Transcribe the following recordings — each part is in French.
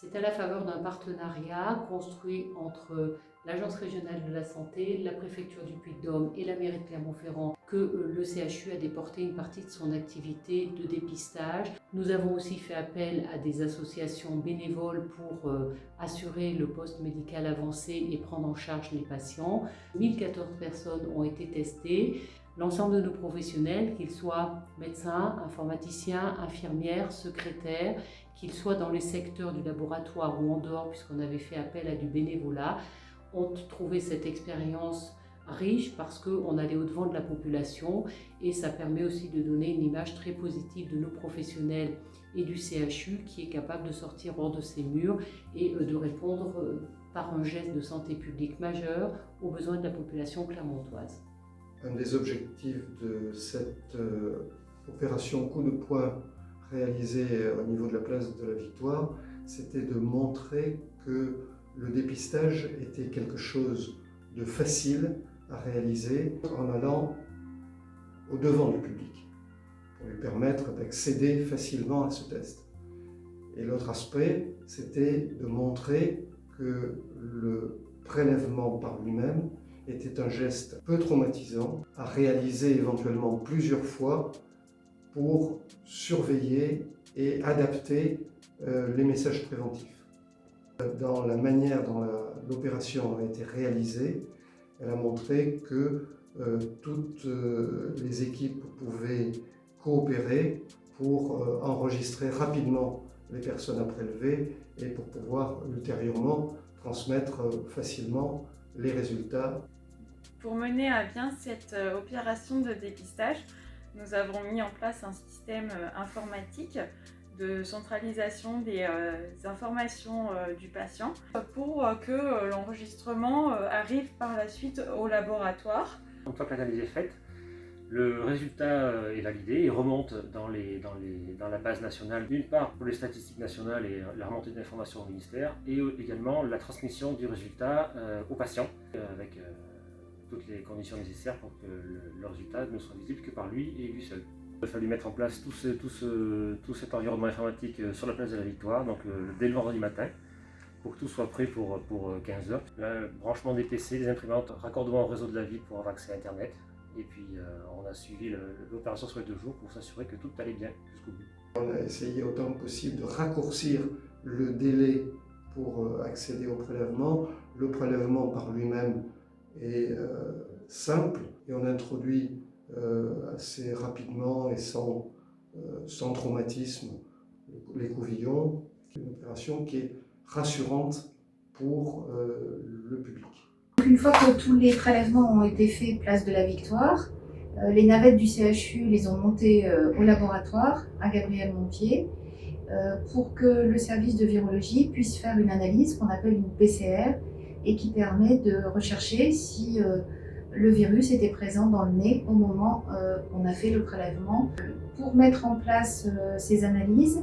C'est à la faveur d'un partenariat construit entre l'Agence régionale de la santé, la préfecture du Puy-de-Dôme et la mairie de Clermont-Ferrand que le CHU a déporté une partie de son activité de dépistage. Nous avons aussi fait appel à des associations bénévoles pour assurer le poste médical avancé et prendre en charge les patients. 1014 personnes ont été testées. L'ensemble de nos professionnels, qu'ils soient médecins, informaticiens, infirmières, secrétaires, qu'ils soient dans les secteurs du laboratoire ou en dehors, puisqu'on avait fait appel à du bénévolat, ont trouvé cette expérience riche parce qu'on allait au-devant de la population et ça permet aussi de donner une image très positive de nos professionnels et du CHU qui est capable de sortir hors de ses murs et de répondre par un geste de santé publique majeur aux besoins de la population clermontoise. Un des objectifs de cette opération coup de poing réalisée au niveau de la place de la Victoire, c'était de montrer que le dépistage était quelque chose de facile à réaliser en allant au-devant du public, pour lui permettre d'accéder facilement à ce test. Et l'autre aspect, c'était de montrer que le prélèvement par lui-même était un geste peu traumatisant à réaliser éventuellement plusieurs fois pour surveiller et adapter les messages préventifs. Dans la manière dont l'opération a été réalisée, elle a montré que toutes les équipes pouvaient coopérer pour enregistrer rapidement les personnes à prélever et pour pouvoir ultérieurement transmettre facilement les résultats. Pour mener à bien cette opération de dépistage, nous avons mis en place un système informatique de centralisation des informations du patient pour que l'enregistrement arrive par la suite au laboratoire. Une fois que l'analyse est faite, le résultat est validé, il remonte dans la base nationale, d'une part pour les statistiques nationales et la remontée d'informations au ministère, et également la transmission du résultat aux patients avec toutes les conditions nécessaires pour que le résultat ne soit visible que par lui et lui seul. Il a fallu mettre en place tout cet environnement informatique sur la place de la Victoire, donc dès le vendredi matin, pour que tout soit prêt pour 15h. Le branchement des PC, des imprimantes, raccordement au réseau de la ville pour avoir accès à Internet. Et puis on a suivi l'opération sur les 2 jours pour s'assurer que tout allait bien jusqu'au bout. On a essayé autant que possible de raccourcir le délai pour accéder au prélèvement. Le prélèvement par lui-même est simple et on introduit assez rapidement et sans traumatisme les couvillons. Une opération qui est rassurante pour le public. Une fois que tous les prélèvements ont été faits place de la Victoire, les navettes du CHU les ont montées au laboratoire à Gabriel Montpied pour que le service de virologie puisse faire une analyse qu'on appelle une PCR et qui permet de rechercher si le virus était présent dans le nez au moment où on a fait le prélèvement. Pour mettre en place ces analyses,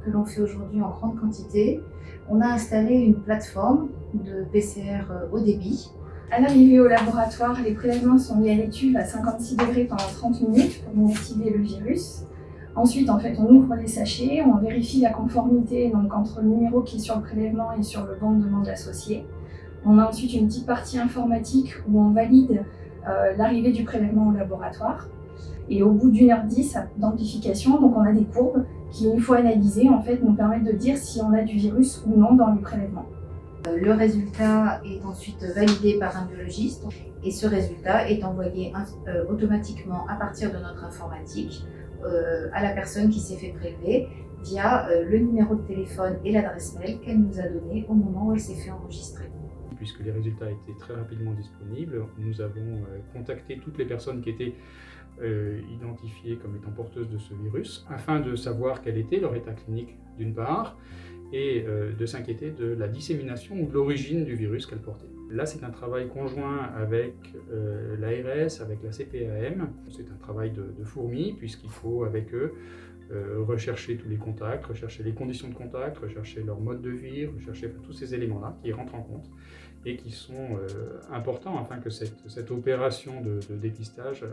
que l'on fait aujourd'hui en grande quantité, on a installé une plateforme de PCR haut débit. À l'arrivée au laboratoire, les prélèvements sont mis à l'étuve à 56 degrés pendant 30 minutes pour inactiver le virus. Ensuite, on ouvre les sachets, on vérifie la conformité donc, entre le numéro qui est sur le prélèvement et sur le banc de demande associé. On a ensuite une petite partie informatique où on valide l'arrivée du prélèvement au laboratoire. Et au bout d'1h10 d'amplification, donc on a des courbes qui, une fois analysées, en fait, nous permettent de dire si on a du virus ou non dans les prélèvements. Le résultat est ensuite validé par un biologiste et ce résultat est envoyé automatiquement à partir de notre informatique à la personne qui s'est fait prélever via le numéro de téléphone et l'adresse mail qu'elle nous a donné au moment où elle s'est fait enregistrer. Puisque les résultats étaient très rapidement disponibles, nous avons contacté toutes les personnes qui étaient identifiées comme étant porteuses de ce virus, afin de savoir quel était leur état clinique d'une part, et de s'inquiéter de la dissémination ou de l'origine du virus qu'elles portaient. Là, c'est un travail conjoint avec l'ARS, avec la CPAM. C'est un travail de fourmi, puisqu'il faut avec eux rechercher tous les contacts, rechercher les conditions de contact, rechercher leur mode de vie, rechercher tous ces éléments-là qui rentrent en compte et qui sont importants afin que cette opération de dépistage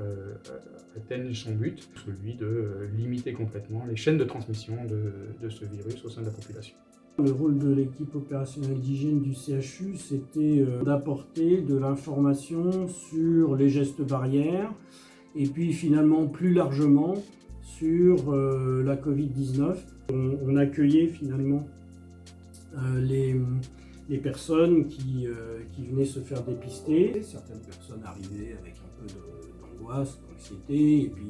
atteigne son but, celui de limiter complètement les chaînes de transmission de ce virus au sein de la population. Le rôle de l'équipe opérationnelle d'hygiène du CHU, c'était d'apporter de l'information sur les gestes barrières et puis finalement plus largement sur la Covid-19. On accueillait finalement les personnes qui venaient se faire dépister. Certaines personnes arrivaient avec un peu d'angoisse, d'anxiété, et puis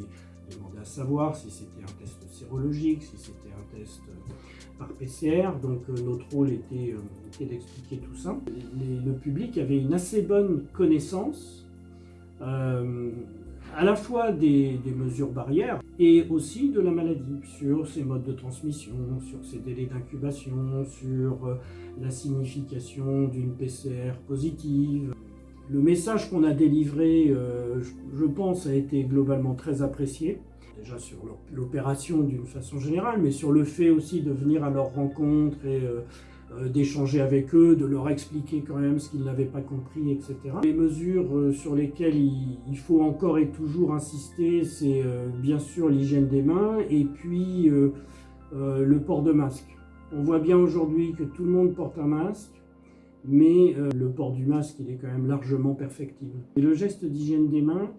demandaient à savoir si c'était un test sérologique, si c'était un test par PCR. Donc notre rôle était d'expliquer tout ça. Le public avait une assez bonne connaissance à la fois des mesures barrières et aussi de la maladie, sur ses modes de transmission, sur ses délais d'incubation, sur la signification d'une PCR positive. Le message qu'on a délivré, je pense, a été globalement très apprécié. Déjà sur l'opération d'une façon générale, mais sur le fait aussi de venir à leur rencontre et d'échanger avec eux, de leur expliquer quand même ce qu'ils n'avaient pas compris, etc. Les mesures sur lesquelles il faut encore et toujours insister, c'est bien sûr l'hygiène des mains et puis le port de masque. On voit bien aujourd'hui que tout le monde porte un masque, mais le port du masque, il est quand même largement perfectible. Et le geste d'hygiène des mains,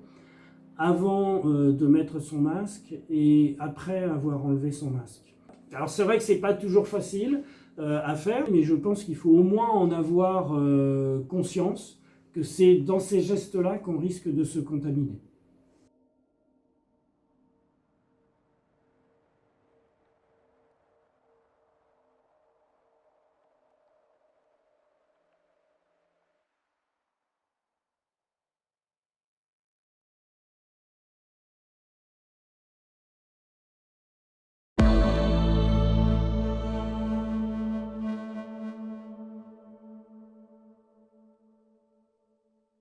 avant de mettre son masque et après avoir enlevé son masque. Alors c'est vrai que c'est pas toujours facile à faire, mais je pense qu'il faut au moins en avoir conscience que c'est dans ces gestes-là qu'on risque de se contaminer.